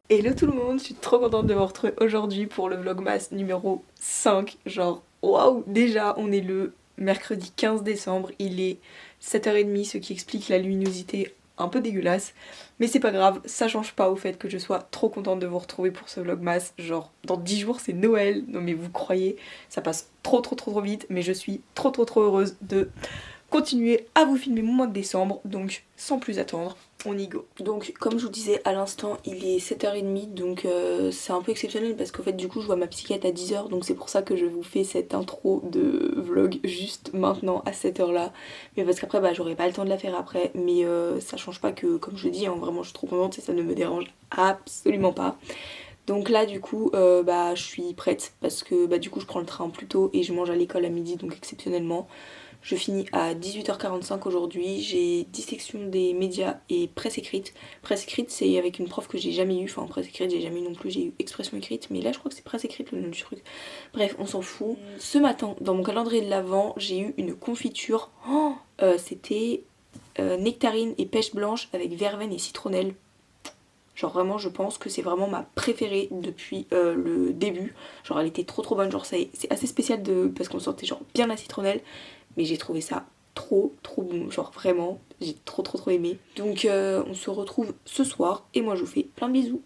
Hello tout le monde, je suis trop contente de vous retrouver aujourd'hui pour le vlogmas numéro 5. Genre, waouh, déjà on est le mercredi 15 décembre, il est 7h30, ce qui explique la luminosité un peu dégueulasse. Mais c'est pas grave, ça change pas au fait que je sois trop contente de vous retrouver pour ce vlogmas. Genre, dans 10 jours c'est Noël, non mais vous croyez, ça passe trop vite, mais je suis trop heureuse de continuer à vous filmer mon mois de décembre, donc sans plus attendre, on y go. Donc comme je vous disais à l'instant, il est 7h30, donc c'est un peu exceptionnel parce qu'en fait du coup je vois ma psychiatre à 10h, donc c'est pour ça que je vous fais cette intro de vlog juste maintenant à cette heure là. Mais parce qu'après bah j'aurai pas le temps de la faire après, mais ça change pas que comme je le dis, hein, vraiment je suis trop contente et ça ne me dérange absolument pas. Donc là du coup bah je suis prête parce que bah du coup je prends le train plus tôt et je mange à l'école à midi, donc exceptionnellement. Je finis à 18h45 aujourd'hui, j'ai dissection des médias et presse écrite. Presse écrite c'est avec une prof que j'ai jamais eu, enfin presse écrite j'ai jamais eu non plus, j'ai eu expression écrite, mais là je crois que c'est presse écrite le nom du truc. Bref, on s'en fout. Ce matin, dans mon calendrier de l'Avent, j'ai eu une confiture, c'était nectarine et pêche blanche avec verveine et citronnelle. Genre vraiment je pense que c'est vraiment ma préférée depuis le début. Genre elle était trop bonne, genre c'est assez spécial parce qu'on sentait genre bien la citronnelle. Mais j'ai trouvé ça trop bon, genre vraiment, j'ai trop aimé. Donc on se retrouve ce soir et moi je vous fais plein de bisous.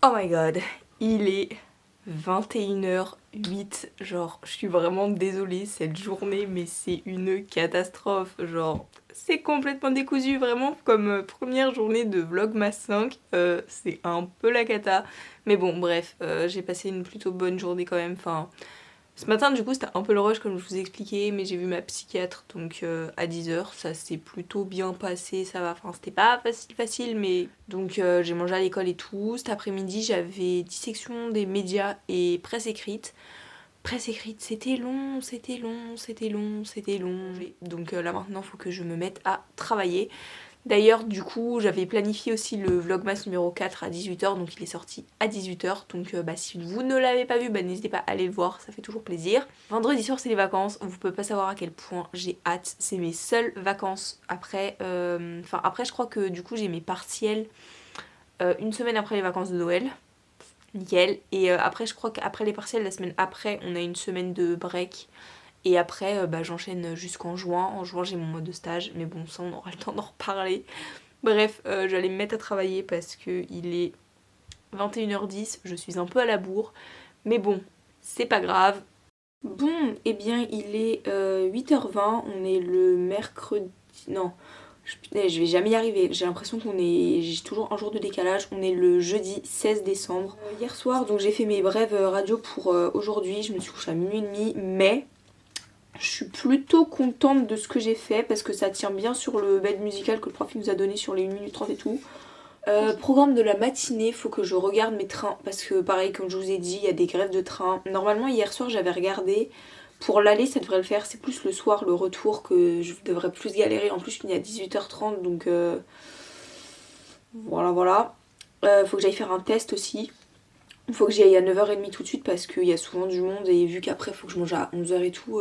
Oh my god, il est 21h08, genre je suis vraiment désolée cette journée mais c'est une catastrophe, genre c'est complètement décousu, vraiment comme première journée de Vlogmas 5, c'est un peu la cata, mais bon bref, j'ai passé une plutôt bonne journée quand même, enfin ce matin du coup c'était un peu le rush comme je vous ai expliqué, mais j'ai vu ma psychiatre donc à 10h, ça s'est plutôt bien passé, ça va, enfin c'était pas facile mais donc j'ai mangé à l'école et tout. Cet après-midi j'avais dissection des médias et presse écrite. Presse écrite c'était long. Donc là maintenant faut que je me mette à travailler. D'ailleurs, du coup, j'avais planifié aussi le vlogmas numéro 4 à 18h, donc il est sorti à 18h. Donc bah, si vous ne l'avez pas vu, bah, n'hésitez pas à aller le voir, ça fait toujours plaisir. Vendredi soir, c'est les vacances, vous pouvez pas savoir à quel point j'ai hâte. C'est mes seules vacances après. Enfin, après, je crois que du coup, j'ai mes partiels une semaine après les vacances de Noël. Nickel. Et après, je crois qu'après les partiels, la semaine après, on a une semaine de break. Et après, bah, j'enchaîne jusqu'en juin. En juin, j'ai mon mois de stage, mais bon, ça, on aura le temps d'en reparler. Bref, j'allais me mettre à travailler parce qu'il est 21h10, je suis un peu à la bourre. Mais bon, c'est pas grave. Bon, eh bien, il est 8h20, on est le mercredi... Non, je vais jamais y arriver. J'ai l'impression qu'on est... J'ai toujours un jour de décalage. On est le jeudi 16 décembre. Hier soir, donc j'ai fait mes brèves radio pour aujourd'hui. Je me suis couchée à minuit et demi, mais... Je suis plutôt contente de ce que j'ai fait parce que ça tient bien sur le bed musical que le prof nous a donné sur les 1 minute 30 et tout. Programme de la matinée, faut que je regarde mes trains parce que pareil comme je vous ai dit, il y a des grèves de train. Normalement hier soir j'avais regardé, pour l'aller ça devrait le faire, c'est plus le soir, le retour que je devrais plus galérer. En plus je finis à 18h30 donc voilà. Faut que j'aille faire un test aussi. Il faut que j'y aille à 9h30 tout de suite parce qu'il y a souvent du monde et vu qu'après il faut que je mange à 11h et tout,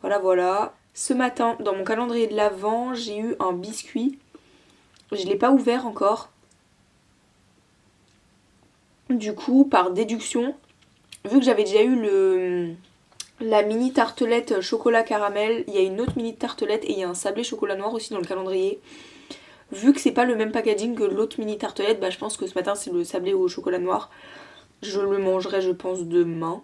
voilà. Ce matin, dans mon calendrier de l'Avent, j'ai eu un biscuit. Je l'ai pas ouvert encore. Du coup, par déduction, vu que j'avais déjà eu la mini tartelette chocolat caramel, il y a une autre mini tartelette et il y a un sablé chocolat noir aussi dans le calendrier. Vu que c'est pas le même packaging que l'autre mini tartelette, bah je pense que ce matin c'est le sablé au chocolat noir. Je le mangerai je pense demain.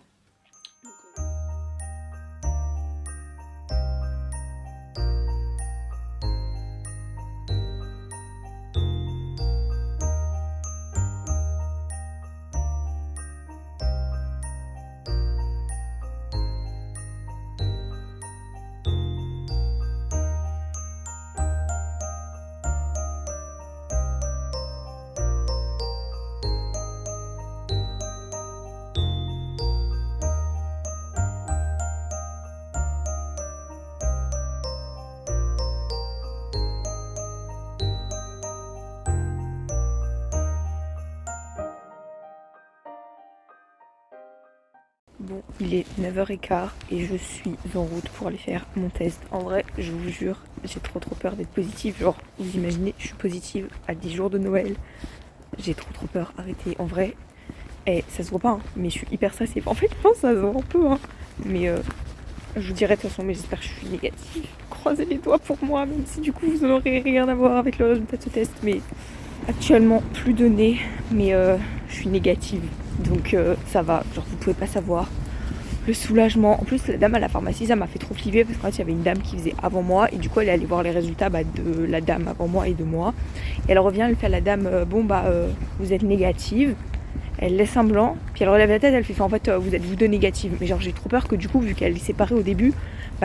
Bon, il est 9h15 et je suis en route pour aller faire mon test. En vrai, je vous jure, j'ai trop peur d'être positive. Genre, vous imaginez, je suis positive à 10 jours de Noël. J'ai trop peur, arrêtez. En vrai, ça se voit pas, hein, mais je suis hyper stressée. En fait, je pense que ça se voit un peu, hein. Mais je vous dirai de toute façon, mais j'espère que je suis négative. Croisez les doigts pour moi, même si du coup vous n'aurez rien à voir avec le résultat de ce test. Mais actuellement, plus de nez, mais je suis négative. Donc ça va, genre vous pouvez pas savoir le soulagement. En plus la dame à la pharmacie ça m'a fait trop flipper parce qu'en fait il y avait une dame qui faisait avant moi et du coup elle est allée voir les résultats de la dame avant moi et de moi. Et elle revient, elle fait à la dame vous êtes négative. Elle laisse un blanc, puis elle relève la tête, elle fait en fait vous êtes vous deux négatives. Mais genre j'ai trop peur que du coup vu qu'elle est séparée au début,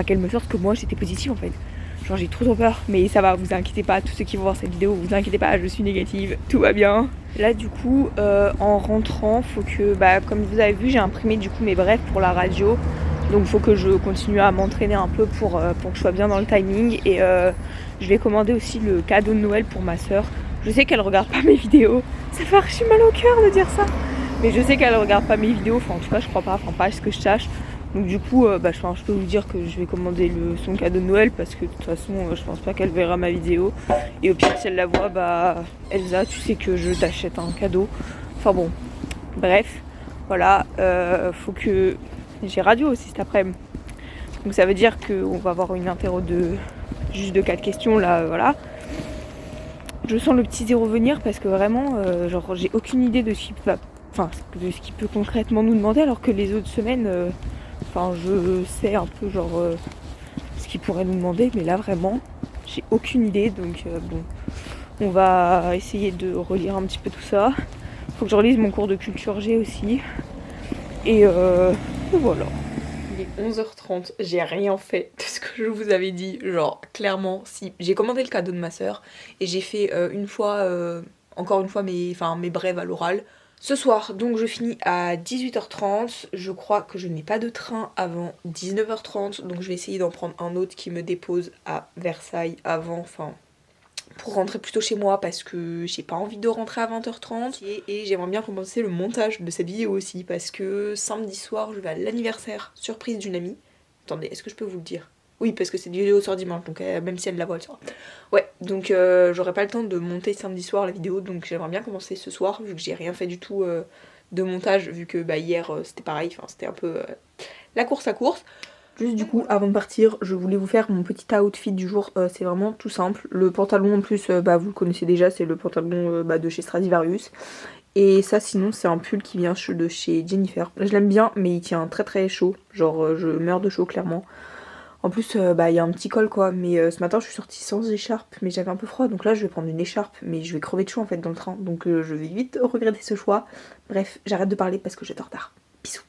qu'elle me sorte que moi j'étais positive en fait. Genre j'ai trop peur, mais ça va, vous inquiétez pas, tous ceux qui vont voir cette vidéo, vous inquiétez pas, je suis négative, tout va bien. Là du coup, en rentrant, faut que, comme vous avez vu, j'ai imprimé du coup mes brefs pour la radio. Donc faut que je continue à m'entraîner un peu pour que je sois bien dans le timing. Et je vais commander aussi le cadeau de Noël pour ma soeur. Je sais qu'elle regarde pas mes vidéos, ça fait archi mal au cœur de dire ça. Mais je sais qu'elle regarde pas mes vidéos, enfin en tout cas je crois pas, pas à ce que je sache. Donc du coup, je peux vous dire que je vais commander son cadeau de Noël parce que de toute façon, je pense pas qu'elle verra ma vidéo. Et au pire, si elle la voit, Elsa, tu sais que je t'achète un cadeau. Enfin bon, bref, voilà, faut que... J'ai radio aussi cet après-midi. Donc ça veut dire qu'on va avoir une interro juste de 4 questions, là, voilà. Je sens le petit zéro venir parce que vraiment, j'ai aucune idée de ce qu'il peut concrètement nous demander alors que les autres semaines... je sais un peu ce qu'il pourrait nous demander, mais là vraiment, j'ai aucune idée. Donc on va essayer de relire un petit peu tout ça. Faut que je relise mon cours de culture G aussi. Et voilà. Il est 11h30, j'ai rien fait de ce que je vous avais dit. Genre clairement, si j'ai commandé le cadeau de ma soeur et j'ai fait encore une fois mes brèves à l'oral. Ce soir, donc je finis à 18h30, je crois que je n'ai pas de train avant 19h30, donc je vais essayer d'en prendre un autre qui me dépose à Versailles avant, pour rentrer plutôt chez moi parce que j'ai pas envie de rentrer à 20h30 et j'aimerais bien commencer le montage de cette vidéo aussi parce que samedi soir je vais à l'anniversaire surprise d'une amie. Attendez, est-ce que je peux vous le dire ? Oui, parce que cette vidéo sort dimanche, donc même si elle la voit, elle sort. Ouais, donc j'aurai pas le temps de monter samedi soir la vidéo, donc j'aimerais bien commencer ce soir, vu que j'ai rien fait du tout de montage, vu que hier c'était pareil, c'était un peu la course à course. Juste du coup, avant de partir, je voulais vous faire mon petit outfit du jour, c'est vraiment tout simple. Le pantalon en plus, vous le connaissez déjà, c'est le pantalon de chez Stradivarius. Et ça sinon c'est un pull qui vient de chez Jennifer. Je l'aime bien mais il tient très chaud, genre je meurs de chaud clairement. En plus, il y a un petit col quoi, mais ce matin je suis sortie sans écharpe, mais j'avais un peu froid, donc là je vais prendre une écharpe, mais je vais crever de chaud en fait dans le train, donc je vais vite regretter ce choix. Bref, j'arrête de parler parce que j'étais en retard. Bisous.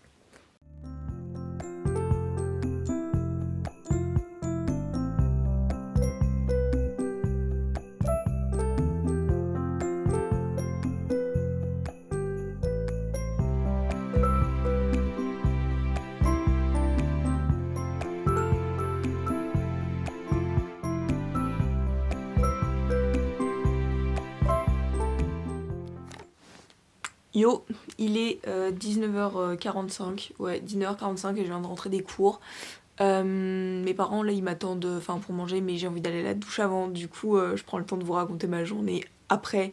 Yo, il est 19h45, ouais 19h45 et je viens de rentrer des cours. Mes parents là ils m'attendent pour manger mais j'ai envie d'aller à la douche avant, du coup je prends le temps de vous raconter ma journée après,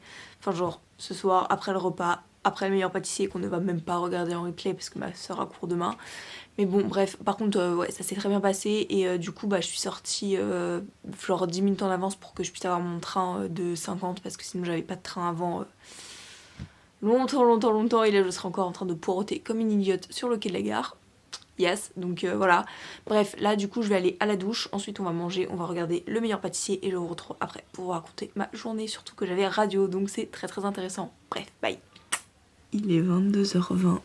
ce soir après le repas, après le meilleur pâtissier qu'on ne va même pas regarder en replay parce que ma soeur a cours demain. Mais bon bref, par contre ouais ça s'est très bien passé et du coup bah je suis sortie genre 10 minutes en avance pour que je puisse avoir mon train de 50 parce que sinon j'avais pas de train avant longtemps et là je serais encore en train de poireauter comme une idiote sur le quai de la gare. Yes, donc voilà. Bref, là du coup je vais aller à la douche, ensuite on va manger, on va regarder le meilleur pâtissier et je vous retrouve après pour vous raconter ma journée, surtout que j'avais radio, donc c'est très intéressant. Bref, bye. Il est 22h20,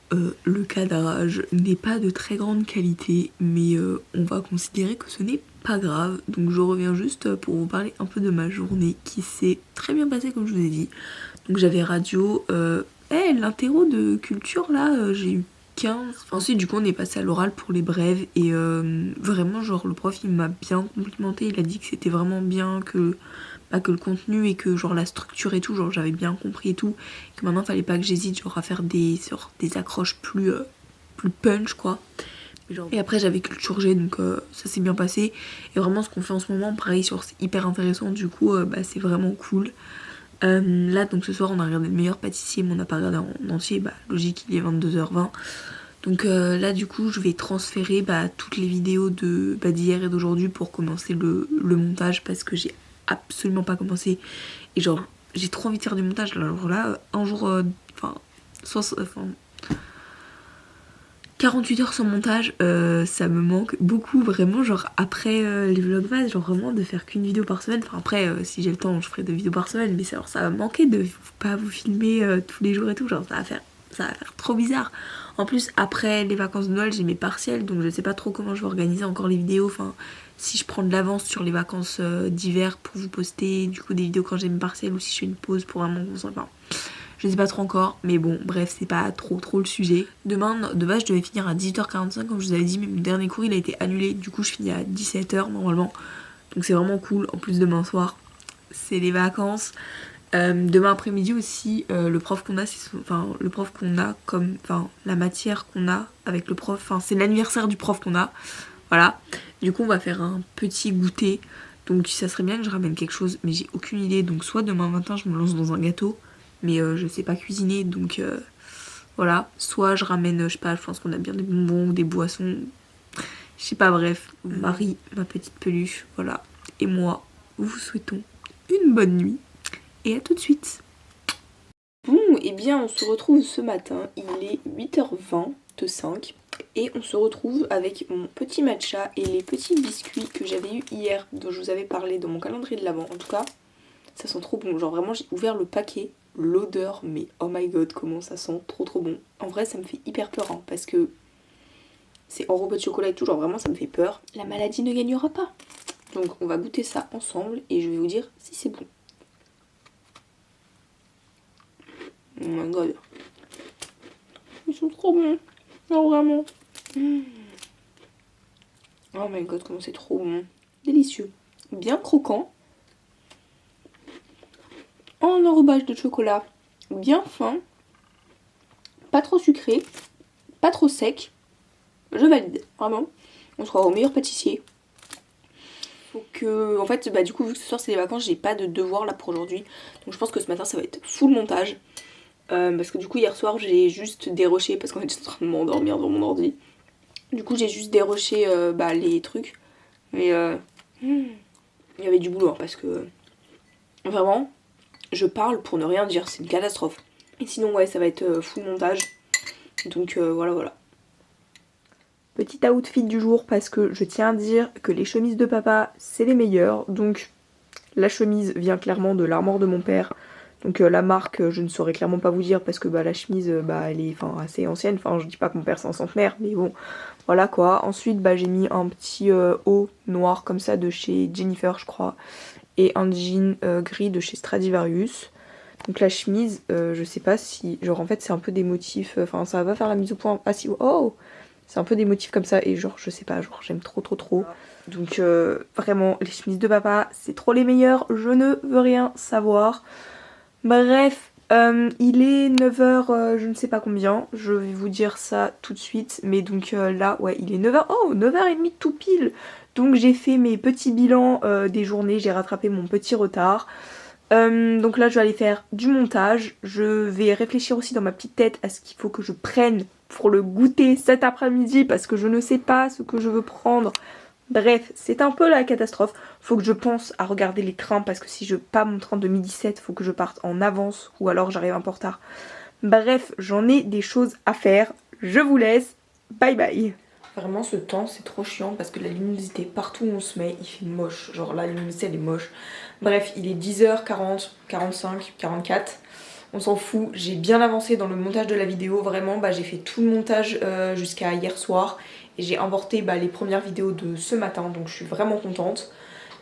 le cadrage n'est pas de très grande qualité, mais on va considérer que ce n'est pas grave. Donc je reviens juste pour vous parler un peu de ma journée qui s'est très bien passée comme je vous ai dit. Donc j'avais radio, l'interro de culture là, j'ai eu 15. Ensuite du coup on est passé à l'oral pour les brèves et vraiment genre le prof il m'a bien complimenté, il a dit que c'était vraiment bien, que le contenu et que genre la structure et tout, genre j'avais bien compris et tout, que maintenant fallait pas que j'hésite genre à faire des accroches plus punch quoi. Et après j'avais culture G donc ça s'est bien passé et vraiment ce qu'on fait en ce moment pareil sur c'est hyper intéressant du coup c'est vraiment cool. Là donc ce soir on a regardé le meilleur pâtissier mais on n'a pas regardé en entier, logique il est 22h20. Donc là du coup je vais transférer toutes les vidéos d'hier et d'aujourd'hui pour commencer le montage parce que j'ai absolument pas commencé et genre j'ai trop envie de faire du montage. Alors là un jour 48 heures sans montage ça me manque beaucoup vraiment, genre après les vlogmas genre vraiment de faire qu'une vidéo par semaine, enfin après si j'ai le temps je ferai 2 vidéos par semaine mais ça va me manquer de pas vous filmer tous les jours et tout, genre ça va faire trop bizarre. En plus après les vacances de Noël j'ai mes partiels donc je sais pas trop comment je vais organiser encore les vidéos, enfin si je prends de l'avance sur les vacances d'hiver pour vous poster du coup des vidéos quand j'ai mes partiels ou si je fais une pause pour vraiment vous enfin je sais pas trop encore, mais bon, bref, c'est pas trop le sujet. Demain, de base, je devais finir à 18h45, comme je vous avais dit, mais mon dernier cours, il a été annulé. Du coup, je finis à 17h, normalement. Donc c'est vraiment cool. En plus, demain soir, c'est les vacances. Demain après-midi aussi, le prof qu'on a, le prof qu'on a comme... Enfin, la matière qu'on a avec le prof... Enfin, c'est l'anniversaire du prof qu'on a. Voilà. Du coup, on va faire un petit goûter. Donc ça serait bien que je ramène quelque chose, mais j'ai aucune idée. Donc soit demain matin, je me lance dans un gâteau, mais je sais pas cuisiner donc voilà, soit je ramène je sais pas, je pense qu'on a bien des bonbons ou des boissons, je sais pas, bref. Marie, ma petite peluche, voilà, et moi vous souhaitons une bonne nuit et à tout de suite. Bon et bien on se retrouve ce matin, il est 8h20 de 5 et on se retrouve avec mon petit matcha et les petits biscuits que j'avais eu hier dont je vous avais parlé dans mon calendrier de l'avant. En tout cas ça sent trop bon, genre vraiment j'ai ouvert le paquet, l'odeur, mais oh my god comment ça sent trop bon. En vrai ça me fait hyper peur hein, parce que c'est enrobé de chocolat et tout, genre vraiment ça me fait peur. La maladie ne gagnera pas. Donc on va goûter ça ensemble et je vais vous dire si c'est bon. Oh my god. Ils sont trop bons. Non vraiment. Oh my god comment c'est trop bon. Délicieux. Bien croquant. En enrobage de chocolat, bien fin, pas trop sucré, pas trop sec, je valide, vraiment, on sera au meilleur pâtissier. Faut que, en fait, du coup vu que ce soir c'est les vacances, j'ai pas de devoir là pour aujourd'hui, donc je pense que ce matin ça va être full montage, parce que du coup hier soir j'ai juste déroché, parce qu'en fait j'étais en train de m'endormir dans mon ordi, du coup j'ai juste déroché les trucs, mais il y avait du boulot hein, parce que vraiment... Je parle pour ne rien dire, c'est une catastrophe. Et sinon ouais ça va être full montage. Donc voilà. Petit outfit du jour parce que je tiens à dire que les chemises de papa c'est les meilleures. Donc la chemise vient clairement de l'armoire de mon père. Donc la marque je ne saurais clairement pas vous dire parce que la chemise elle est assez ancienne. Enfin je dis pas que mon père c'est un centenaire mais bon voilà quoi. Ensuite j'ai mis un petit haut noir comme ça de chez Jennifer je crois. Et un jean gris de chez Stradivarius. Donc la chemise, je sais pas si... Genre en fait c'est un peu des motifs... Enfin ça va pas faire la mise au point... Ah si, oh c'est un peu des motifs comme ça et genre je sais pas, genre j'aime trop. Donc vraiment les chemises de papa c'est trop les meilleures, je ne veux rien savoir. Bref, il est 9h je ne sais pas combien, je vais vous dire ça tout de suite. Mais donc là ouais il est 9h, oh 9h30 tout pile. Donc j'ai fait mes petits bilans des journées, j'ai rattrapé mon petit retard. Donc là je vais aller faire du montage. Je vais réfléchir aussi dans ma petite tête à ce qu'il faut que je prenne pour le goûter cet après-midi parce que je ne sais pas ce que je veux prendre. Bref, c'est un peu la catastrophe. Faut que je pense à regarder les trains parce que si je pas mon train de 12h17, faut que je parte en avance ou alors j'arrive un peu en retard. Bref, j'en ai des choses à faire. Je vous laisse. Bye bye. Vraiment ce temps c'est trop chiant parce que la luminosité partout où on se met il fait moche. Genre la luminosité elle est moche. Bref, il est 10h40, 45, 44. On s'en fout, j'ai bien avancé dans le montage de la vidéo, vraiment j'ai fait tout le montage jusqu'à hier soir et j'ai emporté les premières vidéos de ce matin, donc je suis vraiment contente.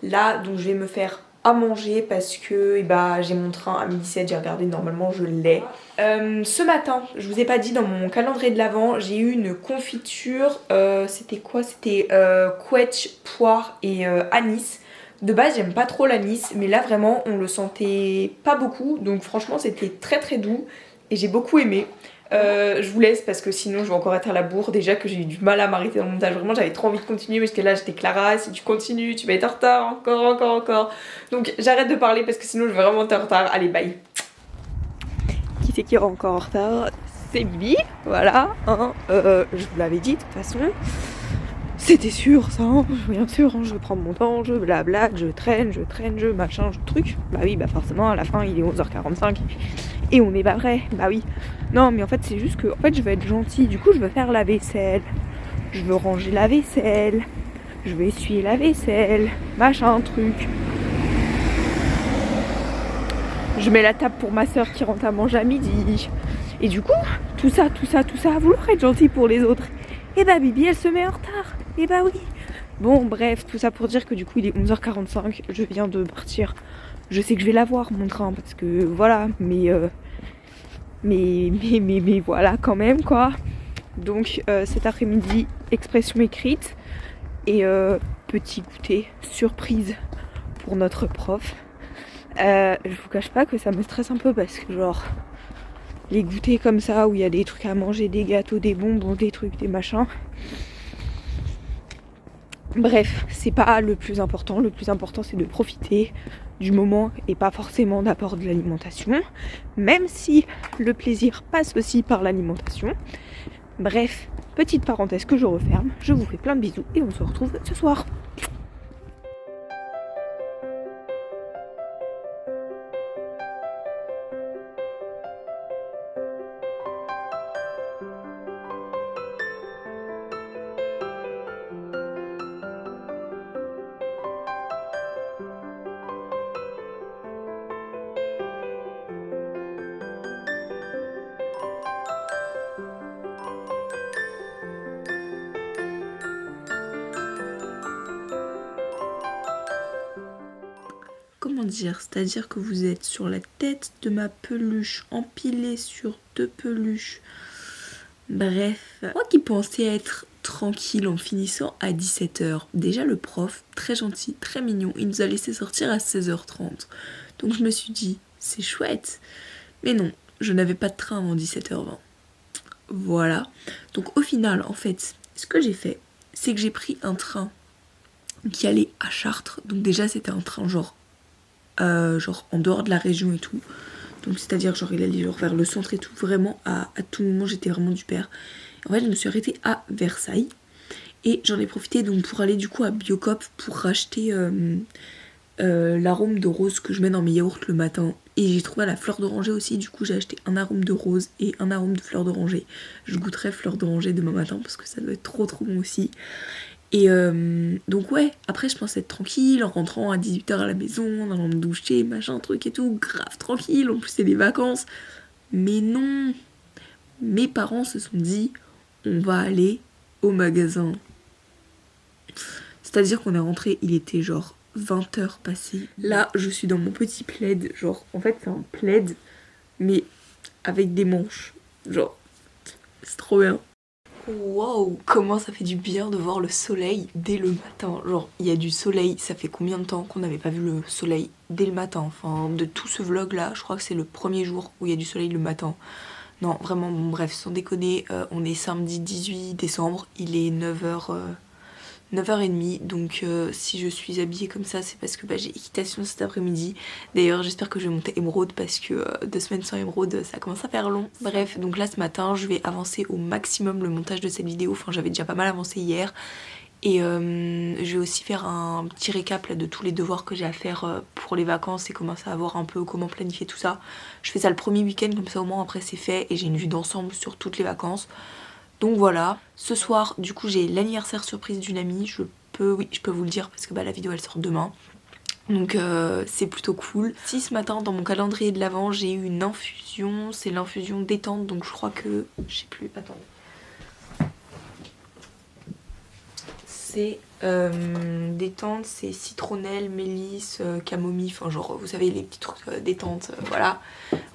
Là donc je vais me faire à manger parce que j'ai mon train à 12h17, j'ai regardé, normalement je l'ai. Ce matin, je vous ai pas dit, dans mon calendrier de l'Avent, j'ai eu une confiture, c'était quoi? C'était quetch, poire et anis. De base j'aime pas trop l'anis, mais là vraiment on le sentait pas beaucoup, donc franchement c'était très très doux et j'ai beaucoup aimé. Je vous laisse parce que sinon je vais encore être à la bourre, déjà que j'ai eu du mal à m'arrêter dans le montage, vraiment j'avais trop envie de continuer mais j'étais là, j'étais Clara, si tu continues tu vas être en retard encore. Donc j'arrête de parler parce que sinon je vais vraiment être en retard, allez bye. Qui c'est qui est encore en retard? C'est Bibi, voilà, hein, je vous l'avais dit de toute façon. C'était sûr ça, hein. Bien sûr, hein, je prends mon temps, je blablate, je traîne, je machin, je truc. Bah oui, forcément à la fin il est 11h45 et on n'est pas vrai, bah oui. Non mais en fait c'est juste que je veux être gentille, du coup je veux faire la vaisselle, je veux ranger la vaisselle, je veux essuyer la vaisselle, machin truc. Je mets la table pour ma soeur qui rentre à manger à midi. Et du coup, tout ça, à vouloir être gentille pour les autres. Et Bibi elle se met en retard. Et oui. Bon bref, tout ça pour dire que du coup il est 11h45, je viens de partir. Je sais que je vais l'avoir mon train parce que voilà, mais voilà quand même quoi. Donc cet après-midi, expression écrite et petit goûter surprise pour notre prof. Je vous cache pas que ça me stresse un peu parce que genre les goûters comme ça où il y a des trucs à manger, des gâteaux, des bonbons, des trucs, des machins. Bref, c'est pas le plus important. Le plus important c'est de profiter du moment et pas forcément d'apport de l'alimentation. Même si le plaisir passe aussi par l'alimentation. Bref, petite parenthèse que je referme. Je vous fais plein de bisous et on se retrouve ce soir. Comment dire? C'est-à-dire que vous êtes sur la tête de ma peluche, empilée sur 2 peluches. Bref, moi qui pensais être tranquille en finissant à 17h. Déjà le prof, très gentil, très mignon, il nous a laissé sortir à 16h30. Donc je me suis dit, c'est chouette. Mais non, je n'avais pas de train avant 17h20. Voilà. Donc au final, en fait, ce que j'ai fait, c'est que j'ai pris un train qui allait à Chartres. Donc déjà c'était un train genre en dehors de la région et tout, donc c'est à dire genre il allait genre vers le centre et tout, vraiment à tout moment j'étais vraiment du père. En fait je me suis arrêtée à Versailles et j'en ai profité donc pour aller du coup à Biocop pour racheter l'arôme de rose que je mets dans mes yaourts le matin, et j'ai trouvé la fleur d'oranger aussi, du coup j'ai acheté un arôme de rose et un arôme de fleur d'oranger. Je goûterai fleur d'oranger demain matin parce que ça doit être trop bon aussi. Et donc ouais, après je pense être tranquille en rentrant à 18h à la maison, en allant me doucher, machin, truc et tout, grave tranquille, en plus c'est les vacances. Mais non, mes parents se sont dit, on va aller au magasin. C'est-à-dire qu'on est rentré, il était genre 20h passées. Là, je suis dans mon petit plaid, genre en fait c'est un plaid, mais avec des manches, genre c'est trop bien. Waouh, comment ça fait du bien de voir le soleil dès le matin. Genre, il y a du soleil, ça fait combien de temps qu'on n'avait pas vu le soleil dès le matin? Enfin, de tout ce vlog là, je crois que c'est le premier jour où il y a du soleil le matin. Non, vraiment, bon bref, sans déconner, on est samedi 18 décembre, il est 9h, 9h30, donc si je suis habillée comme ça c'est parce que j'ai équitation cet après-midi. D'ailleurs j'espère que je vais monter émeraude parce que 2 semaines sans émeraude ça commence à faire long. Bref, donc là ce matin je vais avancer au maximum le montage de cette vidéo, enfin j'avais déjà pas mal avancé hier. Et je vais aussi faire un petit récap là, de tous les devoirs que j'ai à faire pour les vacances et commencer à voir un peu comment planifier tout ça. Je fais ça le premier week-end, comme ça au moins après c'est fait et j'ai une vue d'ensemble sur toutes les vacances. Donc voilà, ce soir du coup j'ai l'anniversaire surprise d'une amie, je peux vous le dire parce que la vidéo elle sort demain. Donc c'est plutôt cool. Si ce matin dans mon calendrier de l'avant j'ai eu une infusion, c'est l'infusion détente, donc je crois que, je sais plus, attendez. C'est détente, c'est citronnelle, mélisse, camomille, enfin genre vous savez les petits trucs détente, voilà.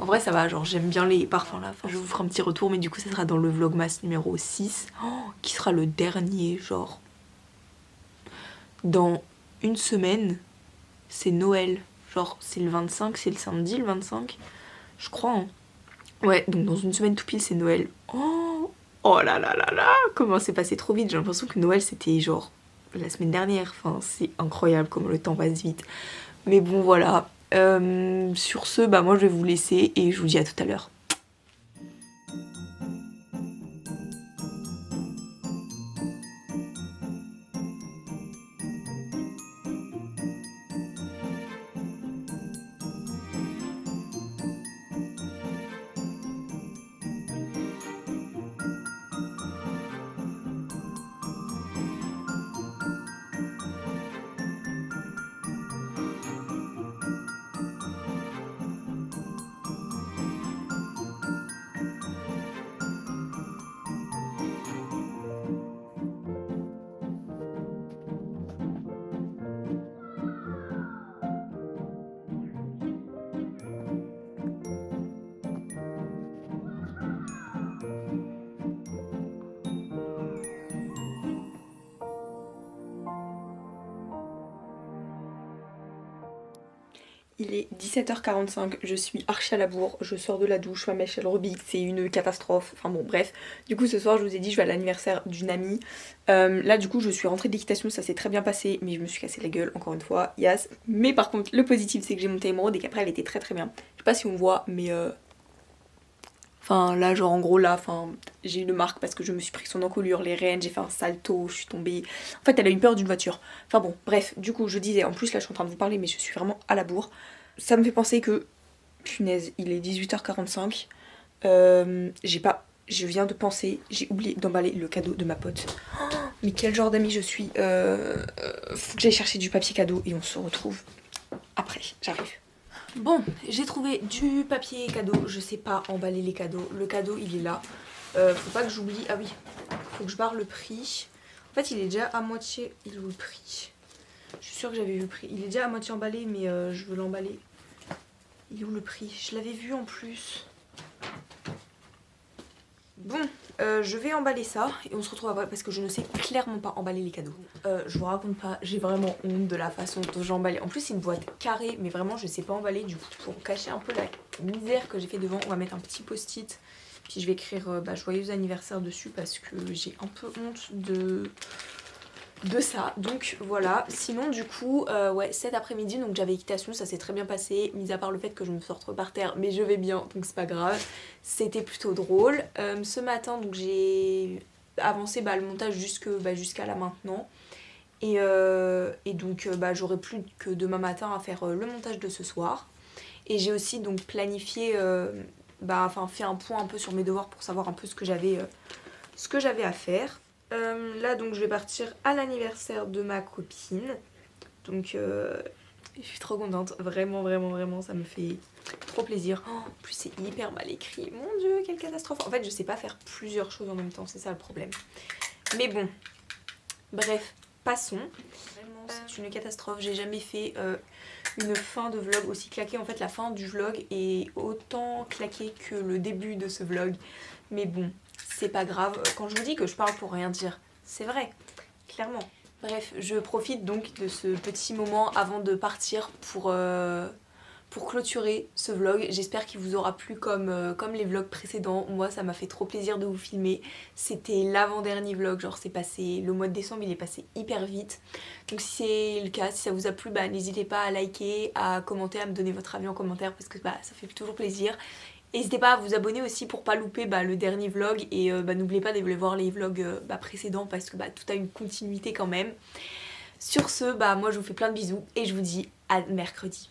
En vrai ça va, genre j'aime bien les parfums là, enfin, je vous ferai un petit retour mais du coup ça sera dans le vlogmas numéro 6, qui sera le dernier, genre dans une semaine, c'est Noël, genre c'est le 25, c'est le samedi le 25, je crois hein. Ouais, donc dans une semaine tout pile c'est Noël. Oh là là là là, comment c'est passé trop vite, j'ai l'impression que Noël c'était genre la semaine dernière, enfin c'est incroyable comme le temps passe vite. Mais bon voilà, sur ce moi je vais vous laisser et je vous dis à tout à l'heure. Il est 17h45, je suis archi à la bourre, je sors de la douche, ma mèche elle rebique, c'est une catastrophe, enfin bon bref. Du coup ce soir je vous ai dit je vais à l'anniversaire d'une amie. Là du coup je suis rentrée de l'équitation, ça s'est très bien passé, mais je me suis cassé la gueule encore une fois, yes. Mais par contre le positif c'est que j'ai monté émeraude et qu'après elle était très très bien. Je sais pas si on voit mais enfin là genre en gros là, enfin j'ai une marque parce que je me suis pris son encolure, les rênes, j'ai fait un salto, je suis tombée. En fait elle a eu peur d'une voiture. Enfin bon bref, du coup je disais, en plus là je suis en train de vous parler mais je suis vraiment à la bourre. Ça me fait penser que, punaise, il est 18h45, je viens de penser, j'ai oublié d'emballer le cadeau de ma pote. Oh, mais quel genre d'amie je suis, faut que j'aille chercher du papier cadeau et on se retrouve après, j'arrive. Bon, j'ai trouvé du papier cadeau, je sais pas emballer les cadeaux, le cadeau il est là. Faut pas que j'oublie, ah oui, faut que je barre le prix. En fait il est déjà à moitié, il est où le prix? Je suis sûre que j'avais vu le prix, il est déjà à moitié emballé mais je veux l'emballer. Il est où le prix? Je l'avais vu en plus. Bon, je vais emballer ça et on se retrouve après parce que je ne sais clairement pas emballer les cadeaux. Je vous raconte pas, j'ai vraiment honte de la façon dont j'ai emballé. En plus c'est une boîte carrée mais vraiment je sais pas emballer. Du coup pour cacher un peu la misère que j'ai fait devant, on va mettre un petit post-it. Puis je vais écrire joyeux anniversaire dessus parce que j'ai un peu honte de ça, donc voilà. Sinon du coup ouais, cet après-midi donc j'avais équitation, ça s'est très bien passé, mis à part le fait que je me sorte par terre, mais je vais bien donc c'est pas grave, c'était plutôt drôle. Ce matin donc j'ai avancé le montage jusqu'à là maintenant et donc j'aurai plus que demain matin à faire le montage de ce soir et j'ai aussi donc planifié fait un point un peu sur mes devoirs pour savoir un peu ce que j'avais à faire. Là donc je vais partir à l'anniversaire de ma copine, donc je suis trop contente, vraiment vraiment vraiment ça me fait trop plaisir. En plus c'est hyper mal écrit, mon dieu quelle catastrophe. En fait je sais pas faire plusieurs choses en même temps, c'est ça le problème, mais bon bref passons. Vraiment c'est une catastrophe, j'ai jamais fait une fin de vlog aussi claquée. En fait la fin du vlog est autant claquée que le début de ce vlog, mais bon c'est pas grave, quand je vous dis que je parle pour rien dire, c'est vrai, clairement. Bref, je profite donc de ce petit moment avant de partir pour pour clôturer ce vlog. J'espère qu'il vous aura plu comme les vlogs précédents. Moi ça m'a fait trop plaisir de vous filmer. C'était l'avant-dernier vlog, genre c'est passé, le mois de décembre il est passé hyper vite. Donc si c'est le cas, si ça vous a plu, bah n'hésitez pas à liker, à commenter, à me donner votre avis en commentaire parce que bah ça fait toujours plaisir. N'hésitez pas à vous abonner aussi pour pas louper le dernier vlog et n'oubliez pas d'aller voir les vlogs précédents parce que tout a une continuité quand même. Sur ce, moi je vous fais plein de bisous et je vous dis à mercredi.